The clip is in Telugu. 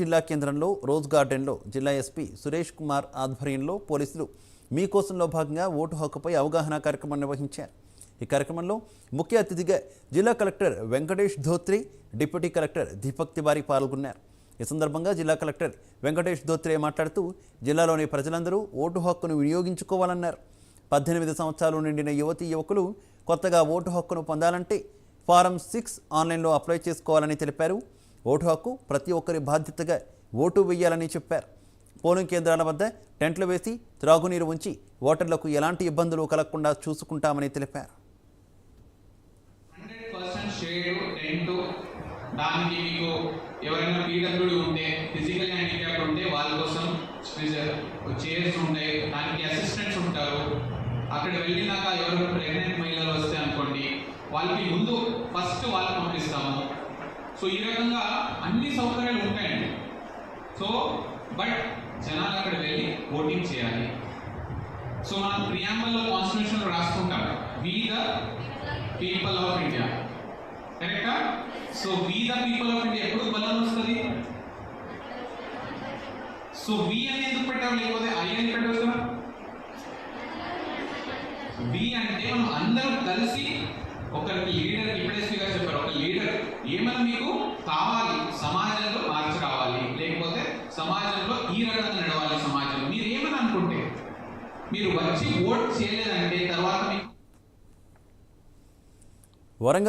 జిల్లా కేంద్రంలో రోజ్ గార్డెన్లో జిల్లా ఎస్పీ సురేష్ కుమార్ ఆధ్వర్యంలో పోలీసులు మీకోసంలో భాగంగా ఓటు హక్కుపై అవగాహన కార్యక్రమం నిర్వహించారు. ఈ కార్యక్రమంలో ముఖ్య అతిథిగా జిల్లా collector Venkatesh Dhotre, deputy collector Deepak Tiwari పాల్గొన్నారు. ఈ సందర్భంగా జిల్లా కలెక్టర్ వెంకటేష్ ధోత్రే మాట్లాడుతూ జిల్లాలోని ప్రజలందరూ ఓటు హక్కును వినియోగించుకోవాలన్నారు. 18 సంవత్సరాలు నిండిన యువకులు కొత్తగా ఓటు హక్కును పొందాలంటే ఫారం 6 ఆన్లైన్లో అప్లై చేసుకోవాలని తెలిపారు. ఓటు హక్కు ప్రతి ఒక్కరి బాధ్యతగా ఓటు వేయాలని చెప్పారు. పోలింగ్ కేంద్రాల వద్ద టెంట్లు వేసి త్రాగునీరు ఉంచి ఓటర్లకు ఎలాంటి ఇబ్బందులు కలగకుండా చూసుకుంటామని తెలిపారు. దానికి మీకు ఎవరైనా పీడబ్ల్యూడీ ఉంటే, ఫిజికల్ హ్యాండిక్యాప్ ఉంటే వాళ్ళ కోసం చైర్స్ ఉంటాయి, దానికి అసిస్టెంట్స్ ఉంటారు. అక్కడ వెళ్ళినాక ఎవరైనా ప్రెగ్నెంట్ మహిళలు వస్తే అనుకోండి, వాళ్ళకి ముందు ఫస్ట్ వాళ్ళు పంపిస్తాము. సో ఈ రకంగా అన్ని సౌకర్యాలు ఉంటాయండి. సో బట్ జనాలు అక్కడ వెళ్ళి ఓటింగ్ చేయాలి. సో మనం ప్రియాంబుల్లో కాన్స్టిట్యూషన్ రాసుకుంటాం, we the people of India, కరెక్టా? So we the people of India ఎప్పుడు బలం వస్తుంది? సో వి అని ఎందుకు పెట్టాం, లేకపోతే ఐ అని పెట్టవచ్చు కదా? వి అంటే మనం అందరం కలిసి ఒకరికి లీడర్, ఇప్పుడే గారు చెప్పారు, ఒక లీడర్ ఏమైనా మీకు కావాలి, సమాజంలో మార్చి రావాలి, లేకపోతే సమాజంలో ఈ రకంగా నడవాలి సమాజంలో, మీరు ఏమని అనుకుంటే మీరు వచ్చి ఓట్ చేయలేదంటే తర్వాత మీకు వరంగల్